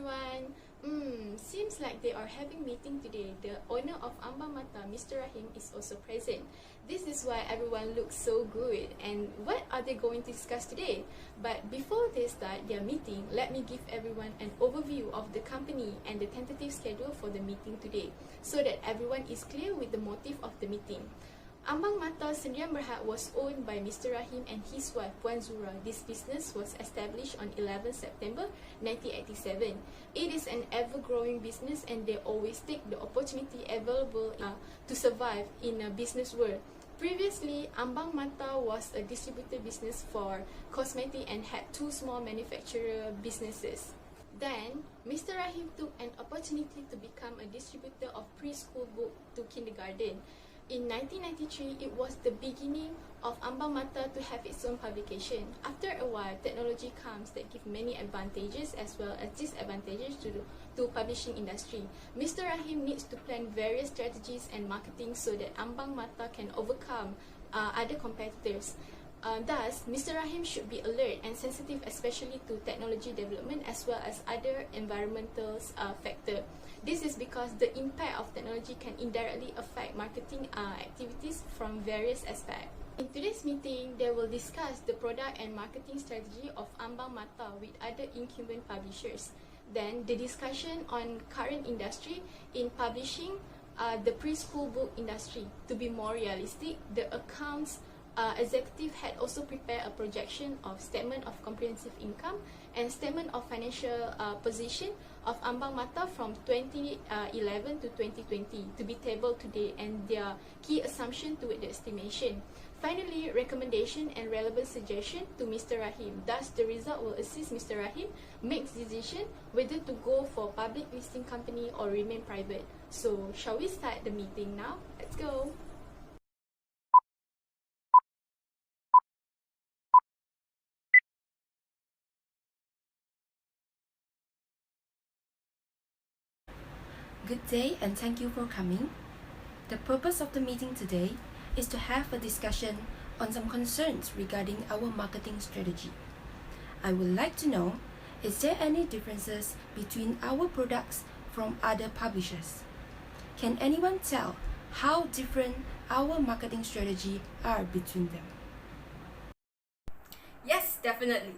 everyone. Seems like they are having meeting today. The owner of Ambang Mata, Mr. Rahim, is also present. This is why everyone looks so good. And what are they going to discuss today? But before they start their meeting, let me give everyone an overview of the company and the tentative schedule for the meeting today, so that everyone is clear with the motive of the meeting. Ambang Mata Sdn Bhd was owned by Mr. Rahim and his wife Puan Zura. This business was established on 11 September 1987. It is an ever-growing business and they always take the opportunity available to survive in a business world. Previously, Ambang Mata was a distributor business for cosmetic and had two small manufacturer businesses. Then, Mr. Rahim took an opportunity to become a distributor of preschool book to kindergarten. In 1993, it was the beginning of Ambang Mata to have its own publication. After a while, technology comes that give many advantages as well as disadvantages to publishing industry. Mr. Rahim needs to plan various strategies and marketing so that Ambang Mata can overcome other competitors. Thus, Mr. Rahim should be alert and sensitive, especially to technology development as well as other environmental factors. This is because the impact of technology can indirectly affect marketing activities from various aspects. In today's meeting, they will discuss the product and marketing strategy of Ambang Mata with other incumbent publishers. Then, the discussion on current industry in publishing the preschool book industry. To be more realistic, the accounts executive had also prepared a projection of statement of comprehensive income and statement of financial position of Ambang Mata from 2011 to 2020 to be tabled today and their key assumption to the estimation. Finally, recommendation and relevant suggestion to Mr. Rahim. Thus, the result will assist Mr. Rahim make decision whether to go for public listing company or remain private. So, shall we start the meeting now? Let's go! Good day and thank you for coming. The purpose of the meeting today is to have a discussion on some concerns regarding our marketing strategy. I would like to know, is there any differences between our products from other publishers? Can anyone tell how different our marketing strategy are between them? Yes, definitely.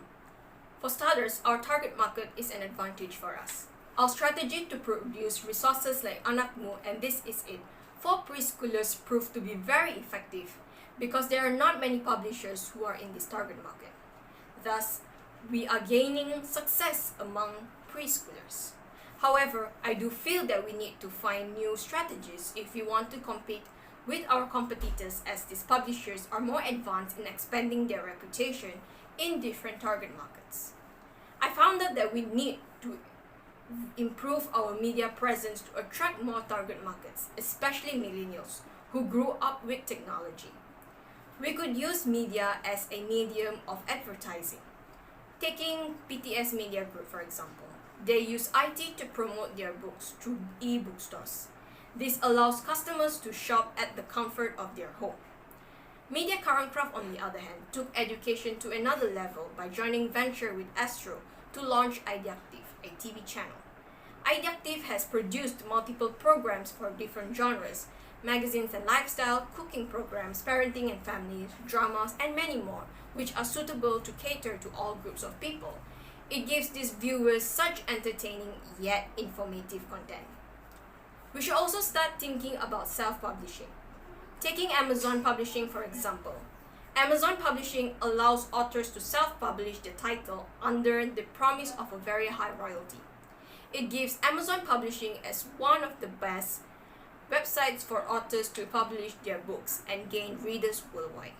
For starters, our target market is an advantage for us. Our strategy to produce resources like Anakmu and This Is It for preschoolers proved to be very effective because there are not many publishers who are in this target market. Thus, we are gaining success among preschoolers. However, I do feel that we need to find new strategies if we want to compete with our competitors, as these publishers are more advanced in expanding their reputation in different target markets. I found out that we need to improve our media presence to attract more target markets, especially millennials who grew up with technology. We could use media as a medium of advertising. Taking PTS Media Group, for example, they use IT to promote their books through e-bookstores. This allows customers to shop at the comfort of their home. Media Currentcraft, on the other hand, took education to another level by joining venture with Astro to launch Ideactive, a TV channel. Ideactive has produced multiple programs for different genres, magazines and lifestyle, cooking programs, parenting and family, dramas, and many more, which are suitable to cater to all groups of people. It gives these viewers such entertaining yet informative content. We should also start thinking about self-publishing. Taking Amazon Publishing, for example. Amazon Publishing allows authors to self-publish the title under the promise of a very high royalty. It gives Amazon Publishing as one of the best websites for authors to publish their books and gain readers worldwide.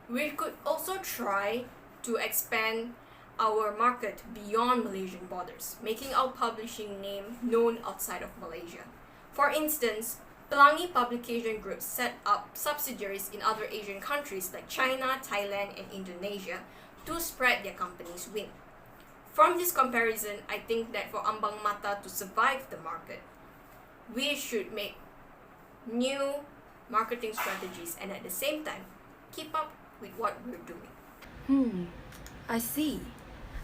We could also try to expand our market beyond Malaysian borders, making our publishing name known outside of Malaysia. For instance, Pelangi Publication Group set up subsidiaries in other Asian countries like China, Thailand, and Indonesia to spread their company's wing. From this comparison, I think that for Ambang Mata to survive the market, we should make new marketing strategies and at the same time keep up with what we're doing. I see.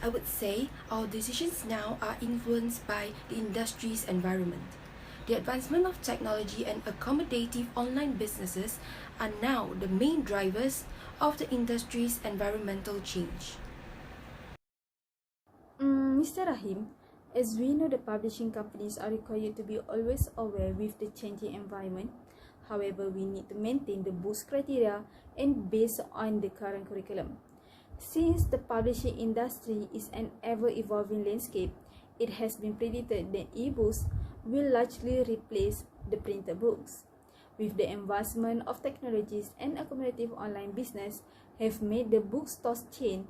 I would say our decisions now are influenced by the industry's environment. The advancement of technology and accommodative online businesses are now the main drivers of the industry's environmental change. Mr. Rahim, as we know, the publishing companies are required to be always aware with the changing environment. However, we need to maintain the books criteria and based on the current curriculum. Since the publishing industry is an ever-evolving landscape, it has been predicted that e-books will largely replace the printed books. With the advancement of technologies and accommodative online business have made the bookstores chain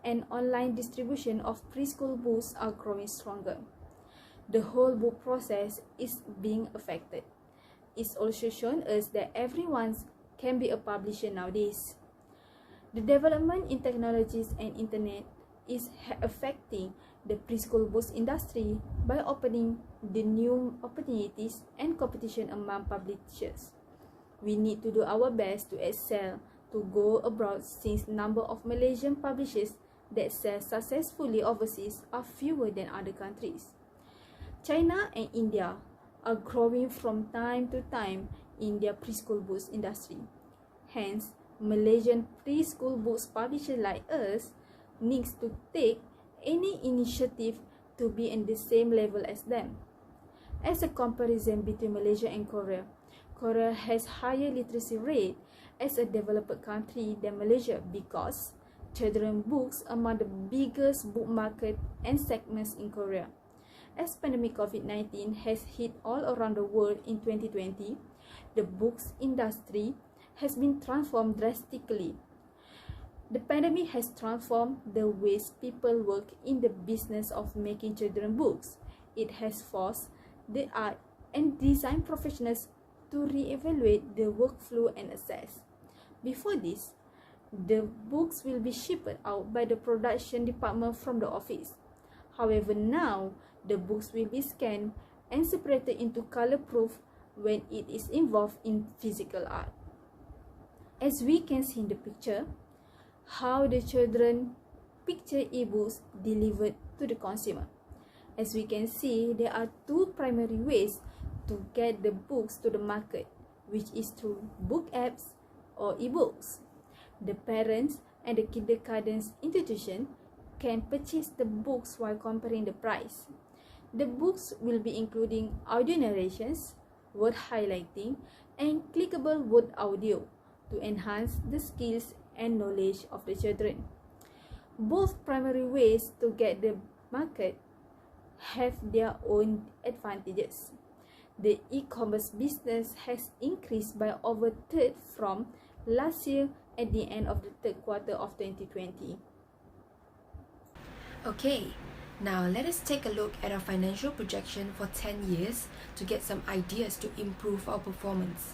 and online distribution of preschool books are growing stronger. The whole book process is being affected. It's also shown us that everyone can be a publisher nowadays. The development in technologies and internet is affecting the preschool books industry by opening the new opportunities and competition among publishers. We need to do our best to excel to go abroad since number of Malaysian publishers that sell successfully overseas are fewer than other countries. China and India are growing from time to time in their preschool books industry. Hence, Malaysian preschool books publishers like us needs to take any initiative to be in the same level as them. As a comparison between Malaysia and Korea, Korea has higher literacy rate as a developed country than Malaysia because children books are among the biggest book market and segments in Korea. As pandemic COVID-19 has hit all around the world in 2020, the books industry has been transformed drastically. The pandemic has transformed the ways people work in the business of making children books. It has forced the art and design professionals to re-evaluate the workflow and access. Before this, the books will be shipped out by the production department from the office. However, now the books will be scanned and separated into color proof when it is involved in physical art. As we can see in the picture, how the children picture e-books delivered to the consumer. As we can see, there are two primary ways to get the books to the market, which is through book apps or e-books. The parents and the kindergarten institution can purchase the books while comparing the price. The books will be including audio narrations, word highlighting, and clickable word audio to enhance the skills and knowledge of the children. Both primary ways to get the market have their own advantages. The e-commerce business has increased by over a third from last year at the end of the third quarter of 2020. Okay, now let us take a look at our financial projection for 10 years to get some ideas to improve our performance.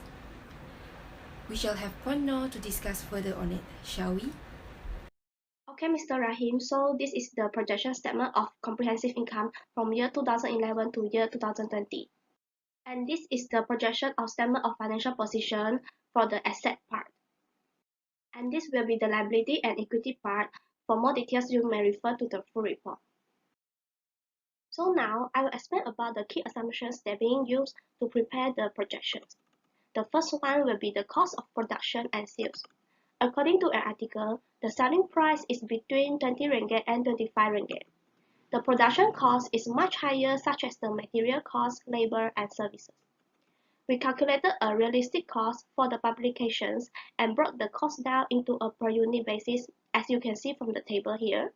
We shall have Puan Noor to discuss further on it, shall we? Okay, Mr. Rahim, so this is the projection statement of comprehensive income from year 2011 to year 2020. And this is the projection of statement of financial position for the asset part. And this will be the liability and equity part. For more details, you may refer to the full report. So now, I will explain about the key assumptions that are being used to prepare the projections. The first one will be the cost of production and sales. According to an article, the selling price is between 20 ringgit and 25 ringgit. The production cost is much higher, such as the material cost, labor, and services. We calculated a realistic cost for the publications and brought the cost down into a per unit basis, as you can see from the table here.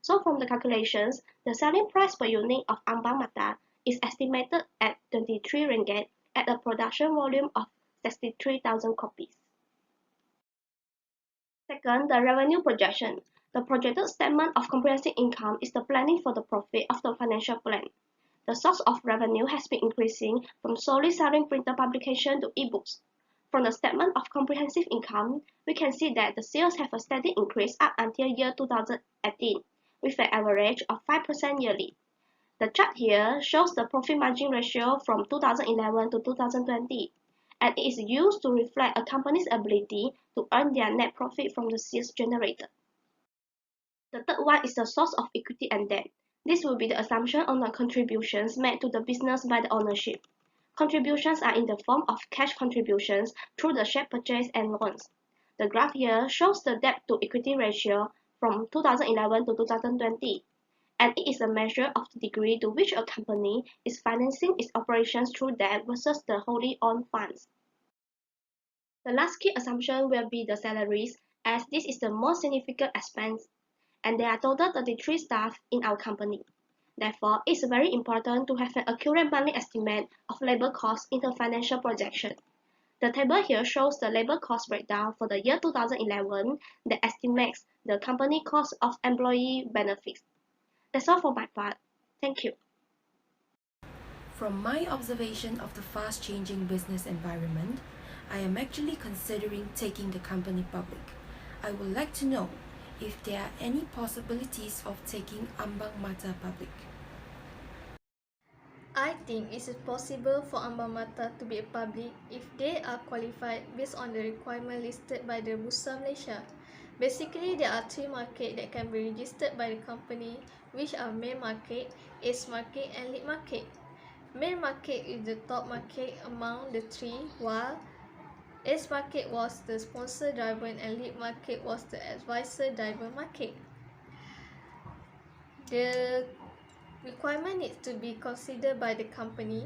So from the calculations, the selling price per unit of Ambang Mata is estimated at 23 ringgit at a production volume of 63,000 copies. Second, the revenue projection. The projected statement of comprehensive income is the planning for the profit of the financial plan. The source of revenue has been increasing from solely selling printed publication to e-books. From the statement of comprehensive income, we can see that the sales have a steady increase up until year 2018, with an average of 5% yearly. The chart here shows the profit margin ratio from 2011 to 2020, and it is used to reflect a company's ability to earn their net profit from the sales generated. The third one is the source of equity and debt. This will be the assumption on the contributions made to the business by the ownership. Contributions are in the form of cash contributions through the share purchase and loans. The graph here shows the debt to equity ratio from 2011 to 2020, and it is a measure of the degree to which a company is financing its operations through debt versus the wholly owned funds. The last key assumption will be the salaries, as this is the most significant expense, and there are total 33 staff in our company. Therefore, it's very important to have an accurate monthly estimate of labor costs in the financial projection. The table here shows the labor cost breakdown for the year 2011 that estimates the company cost of employee benefits. That's all for my part. Thank you. From my observation of the fast-changing business environment, I am actually considering taking the company public. I would like to know if there are any possibilities of taking Ambang Mata public. I think it is possible for Ambang Mata to be a public if they are qualified based on the requirement listed by the Bursa Malaysia. Basically, there are three markets that can be registered by the company, which are main market, ace market, and lead market. Main market is the top market among the three, while ace market was the sponsor driven and lead market was the advisor driven market. The requirement needs to be considered by the company.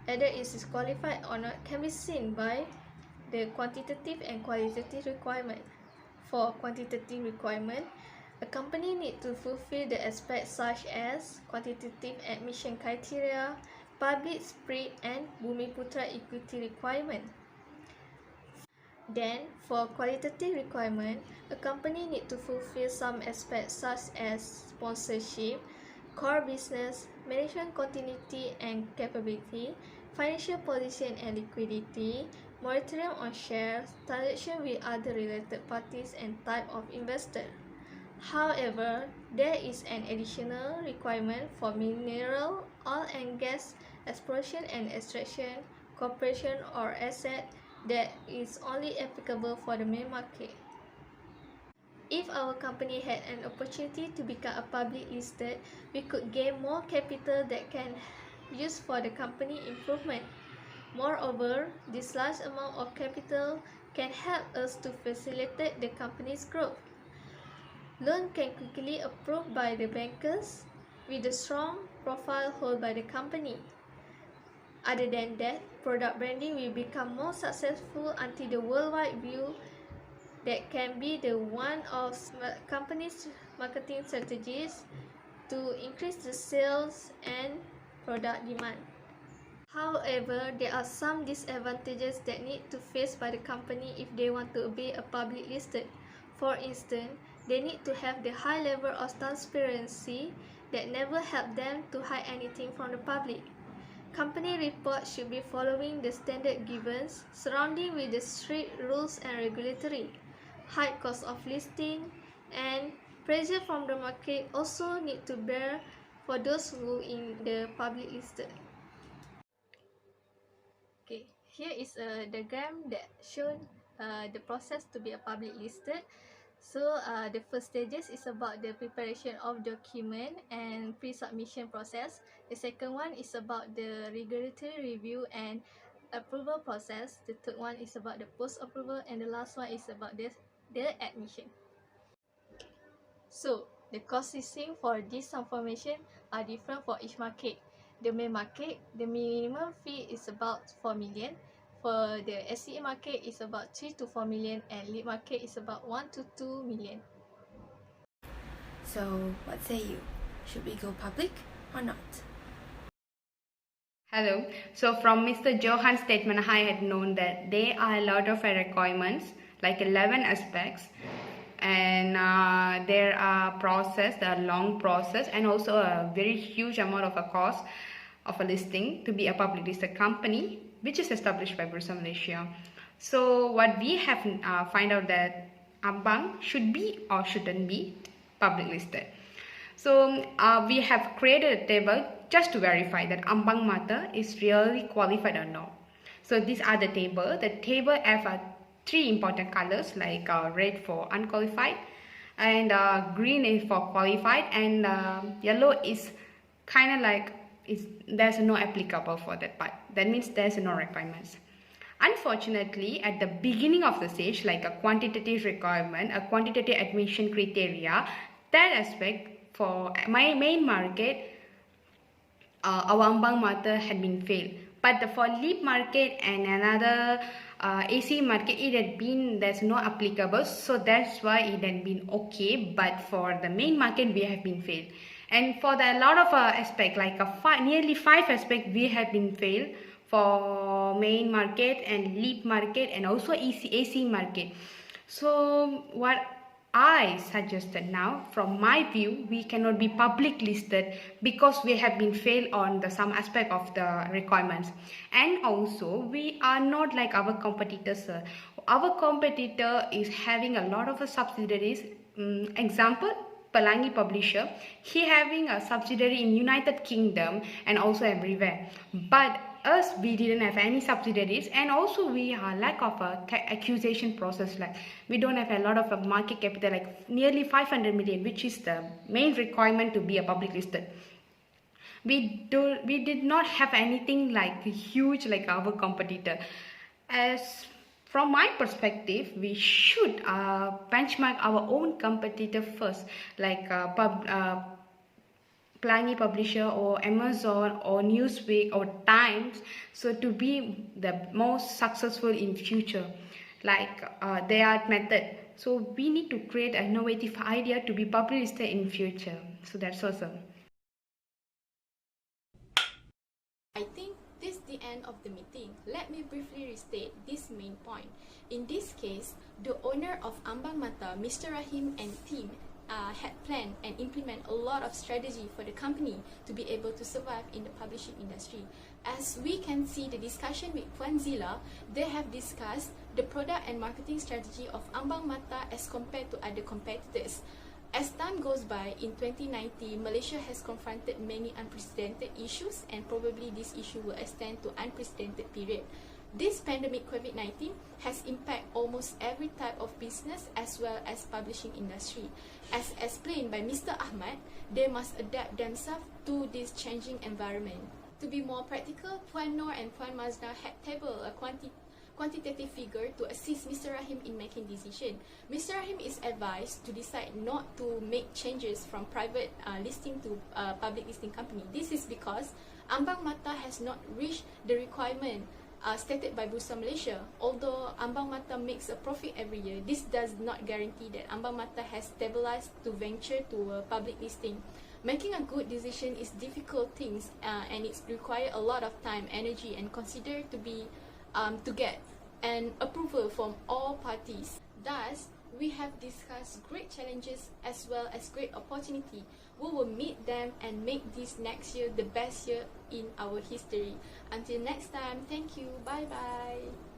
Whether it is qualified or not can be seen by the quantitative and qualitative requirement. For quantitative requirement, a company needs to fulfill the aspects such as quantitative admission criteria, public spirit, and Bumiputra equity requirement. Then, for qualitative requirement, a company needs to fulfill some aspects such as sponsorship, core business, management continuity and capability, financial position and liquidity, moratorium on shares, transaction with other related parties, and type of investor. However, there is an additional requirement for mineral, oil and gas exploration and extraction, corporation or asset that is only applicable for the main market. If our company had an opportunity to become a public listed, we could gain more capital that can use for the company improvement. Moreover, this large amount of capital can help us to facilitate the company's growth. Loan can quickly approved by the bankers with a strong profile held by the company. Other than that, product branding will become more successful until the worldwide view that can be the one of company's marketing strategies to increase the sales and product demand. However, there are some disadvantages that need to face by the company if they want to be a public listed. For instance, they need to have the high level of transparency that never help them to hide anything from the public. Company reports should be following the standard given surrounding with the strict rules and regulatory. High cost of listing and pressure from the market also need to bear for those who in the public listed. Okay, here is a diagram that shows the process to be a public listed. So the first stages is about the preparation of document and pre-submission process. The second one is about the regulatory review and approval process. The third one is about the post-approval, and the last one is about the admission. So the cost listing for this transformation are different for each market. The main market, the minimum fee is about 4 million. For the SCA market is about 3 to 4 million, and lead market is about 1 to 2 million. So, what say you? Should we go public or not? Hello. So from Mr. Johan's statement, I had known that there are a lot of requirements, like 11 aspects, and there are long process, and also a very huge amount of a cost of a listing to be a public listed company, which is established by Bursa Malaysia. So what we have find out that Ambang should be or shouldn't be public listed. So we have created a table just to verify that Ambang Mata is really qualified or not. So these are the table. The table have three important colors, like red for unqualified, and green is for qualified, and yellow is kind of like there's no applicable for that part. That means there's no requirements. Unfortunately, at the beginning of the stage, like a quantitative requirement, a quantitative admission criteria, that aspect for my main market, our Ambang mata had been failed. But for leap market and another AC market, it had been, there's no applicable, so that's why it had been okay. But for the main market, we have been failed. And for the lot of aspect, like nearly 5 aspect, we have been failed for main market and leap market and also AC market. So what I suggested now, from my view, we cannot be public listed because we have been failed on some aspect of the requirements. And also we are not like our competitors. Our competitor is having a lot of subsidiaries. Example, Pelangi Publisher, he having a subsidiary in United Kingdom and also everywhere. But us, we didn't have any subsidiaries, and also we are lack of a accusation process. Like we don't have a lot of a market capital, like nearly 500 million, which is the main requirement to be a public listed. We did not have anything like huge like our competitor. As from my perspective, we should benchmark our own competitor first, like Pelangi Publisher or Amazon or Newsweek or Times, so to be the most successful in future, like their method. So we need to create an innovative idea to be publicly listed in future. So that's awesome. I think this is the end of the meeting. Let me briefly restate this main point. In this case, the owner of Ambang Mata, Mr. Rahim and team had planned and implement a lot of strategy for the company to be able to survive in the publishing industry. As we can see the discussion with Puan Zila, they have discussed the product and marketing strategy of Ambang Mata as compared to other competitors. As time goes by, in 2019, Malaysia has confronted many unprecedented issues, and probably this issue will extend to unprecedented period. This pandemic COVID-19 has impacted almost every type of business as well as publishing industry. As explained by Mr. Ahmad, they must adapt themselves to this changing environment. To be more practical, Puan Noor and Puan Mazda had tabled a quantitative figure to assist Mr. Rahim in making decision. Mr. Rahim is advised to decide not to make changes from private listing to public listing company. This is because Ambang Mata has not reached the requirement stated by Bursa Malaysia. Although Ambang Mata makes a profit every year, this does not guarantee that Ambang Mata has stabilized to venture to a public listing. Making a good decision is difficult things, and it requires a lot of time, energy, and consider to get an approval from all parties. Thus, we have discussed great challenges as well as great opportunity. We will meet them and make this next year the best year in our history. Until next time, thank you. Bye bye.